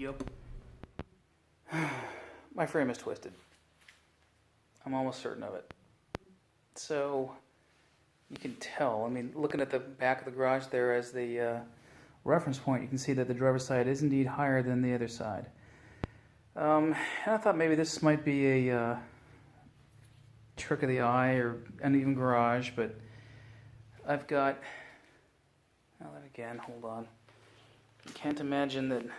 Yup. My frame is twisted. I'm almost certain of it. So, you can tell, I mean, looking at the back of the garage there as the reference point, you can see that the driver's side is indeed higher than the other side. And I thought maybe this might be a trick of the eye or uneven garage, but I've got, now that again, hold on. I can't imagine that, here,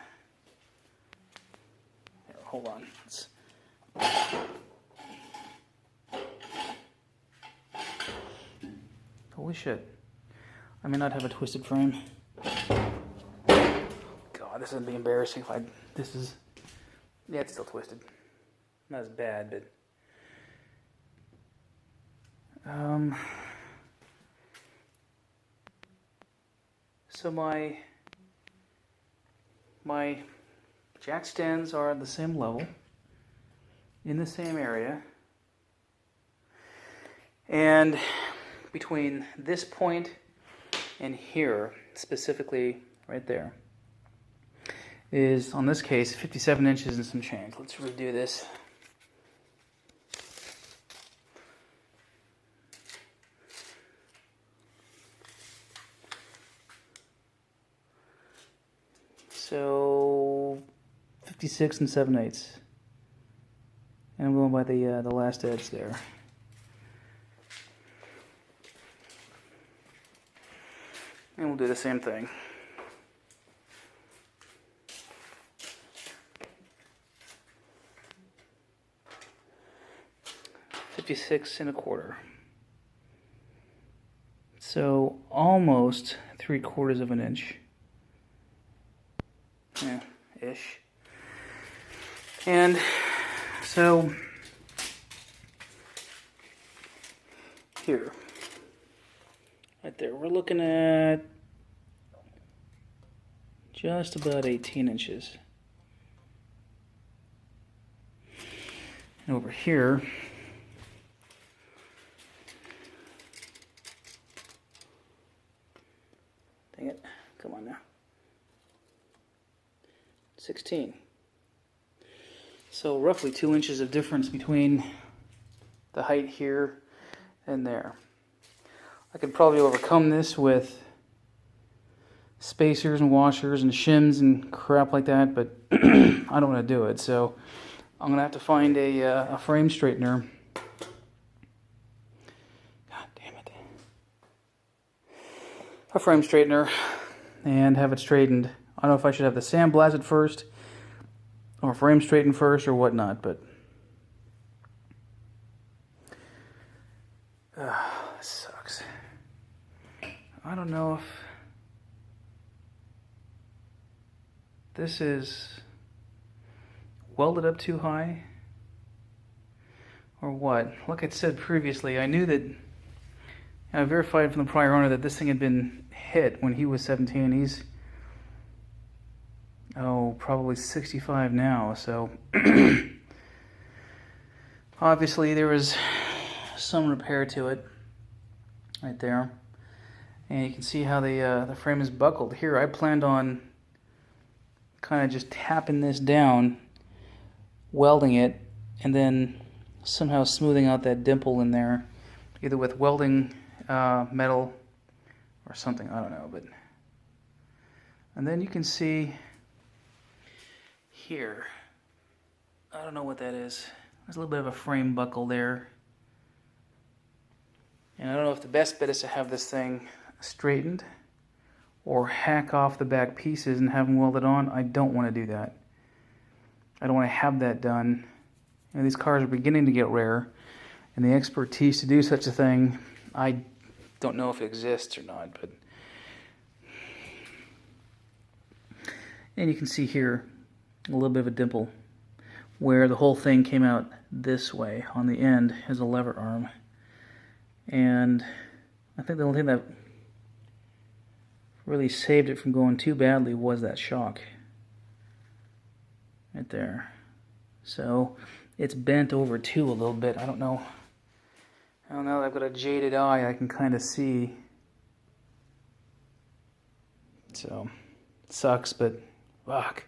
hold on. Holy shit. I may not have a twisted frame. God, this is gonna be embarrassing if this is, yeah, it's still twisted. Not as bad, but, so my jack stands are at the same level, in the same area, and between this point and here, specifically right there, is, on this case, 57 inches and some change. Let's redo this. So 56 and 7/8, and I'm going by the last edge there. And we'll do the same thing. $56 1/4. So almost 3/4 of an inch. Yeah, ish. And so here, right there, we're looking at just about 18 inches. And over here, dang it, come on now, 16. So roughly 2 inches of difference between the height here and there. I could probably overcome this with spacers and washers and shims and crap like that, but I don't want to do it, so I'm going to have to find a frame straightener. God damn it. A frame straightener and have it straightened. I don't know if I should have the sandblasted first or frame straightened first or whatnot, but this sucks. I don't know if this is welded up too high or what. Like I said previously, I knew that, I verified from the prior owner that this thing had been hit when he was 17. He's, probably 65 now, so obviously there was some repair to it right there. And you can see how the frame is buckled. Here, I planned on kind of just tapping this down, welding it, and then somehow smoothing out that dimple in there, either with welding metal or something, I don't know. But and then you can see here, I don't know what that is. There's a little bit of a frame buckle there. And I don't know if the best bet is to have this thing straightened or hack off the back pieces and have them welded on. I don't want to do that. I don't want to have that done. And these cars are beginning to get rare, and the expertise to do such a thing, I don't know if it exists or not. But and you can see here a little bit of a dimple where the whole thing came out this way. On the end is a lever arm, and I think the only thing that really saved it from going too badly was that shock right there. So it's bent over too a little bit. I don't know. Now that I've got a jaded eye, I can kind of see. So it sucks, but fuck.